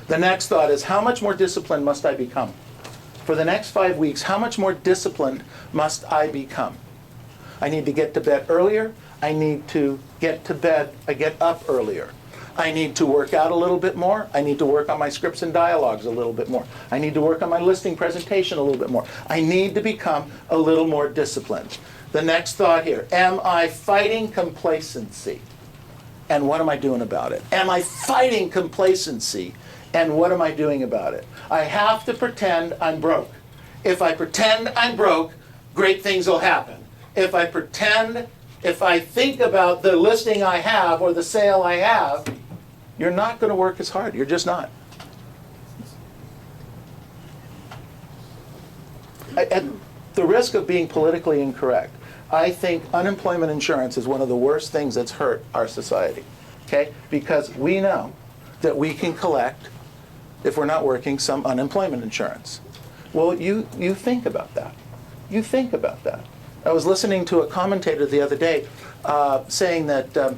The next thought is, how much more disciplined must I become? For the next 5 weeks, how much more disciplined must I become? I need to get to bed earlier. I need to get up earlier. I need to work out a little bit more. I need to work on my scripts and dialogues a little bit more. I need to work on my listing presentation a little bit more. I need to become a little more disciplined. The next thought here, am I fighting complacency? And what am I doing about it? Am I fighting complacency? And what am I doing about it? I have to pretend I'm broke. If I pretend I'm broke, great things will happen. If I think about the listing I have or the sale I have, you're not going to work as hard. You're just not. At the risk of being politically incorrect, I think unemployment insurance is one of the worst things that's hurt our society. Okay? Because we know that we can collect, if we're not working, some unemployment insurance. Well, you think about that. You think about that. I was listening to a commentator the other day saying that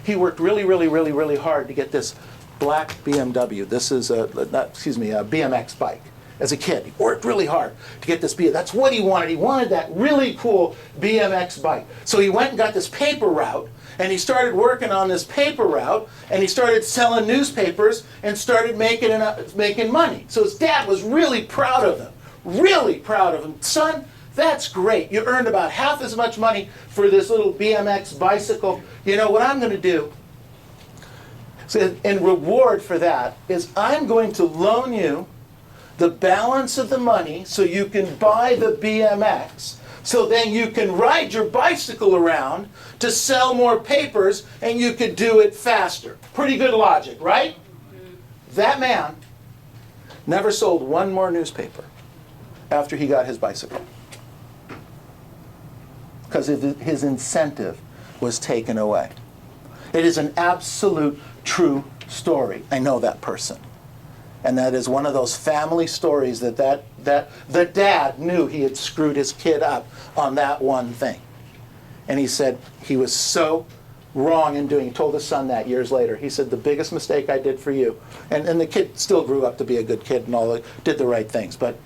he worked really hard to get this black BMW. This is a BMX bike. As a kid, he worked really hard to get this BMX. That's what he wanted. He wanted that really cool BMX bike. So he went and got this paper route, and he started working on this paper route, and he started selling newspapers and started making money. So his dad was really proud of him. Really proud of him. Son, that's great. You earned about half as much money for this little BMX bicycle. You know what I'm going to do? So in reward for that is I'm going to loan you the balance of the money so you can buy the BMX, so then you can ride your bicycle around to sell more papers and you could do it faster. Pretty good logic, right? That man never sold one more newspaper after he got his bicycle, because his incentive was taken away. It is an absolute true story. I know that person. And that is one of those family stories that the dad knew he had screwed his kid up on that one thing. And he said he was so wrong in doing. He told his son that years later. He said, the biggest mistake I did for you. And the kid still grew up to be a good kid and all, did the right things. But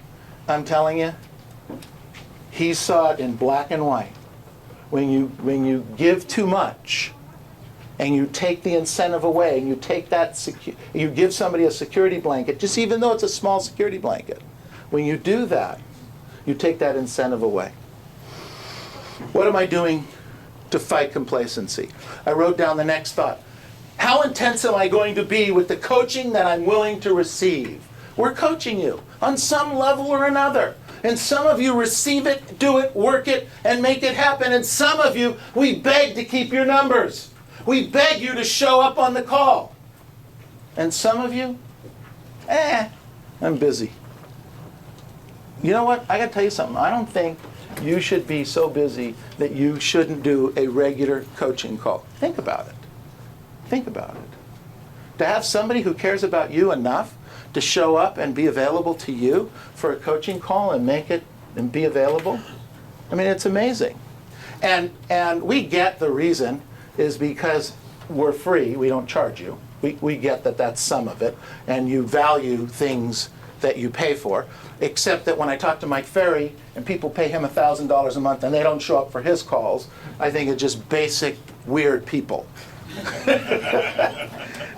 I'm telling you, he saw it in black and white. When you give too much, and you take the incentive away, and you take that you give somebody a security blanket, just even though it's a small security blanket. When you do that, you take that incentive away. What am I doing to fight complacency? I wrote down the next thought. How intense am I going to be with the coaching that I'm willing to receive? We're coaching you on some level or another. And some of you receive it, do it, work it, and make it happen. And some of you, we beg to keep your numbers. We beg you to show up on the call. And some of you, I'm busy. You know what? I got to tell you something. I don't think you should be so busy that you shouldn't do a regular coaching call. Think about it. Think about it. To have somebody who cares about you enough to show up and be available to you for a coaching call and make it and be available, I mean, it's amazing. And we get the reason is because we're free, we don't charge you. We get that that's some of it, and you value things that you pay for, except that when I talk to Mike Ferry and people pay him $1,000 a month and they don't show up for his calls, I think it's just basic weird people.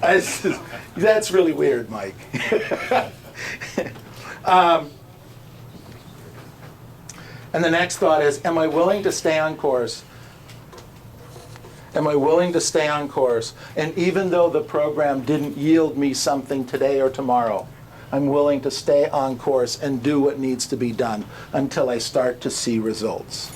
That's really weird, Mike. And the next thought is, am I willing to stay on course? Am I willing to stay on course? And even though the program didn't yield me something today or tomorrow, I'm willing to stay on course and do what needs to be done until I start to see results.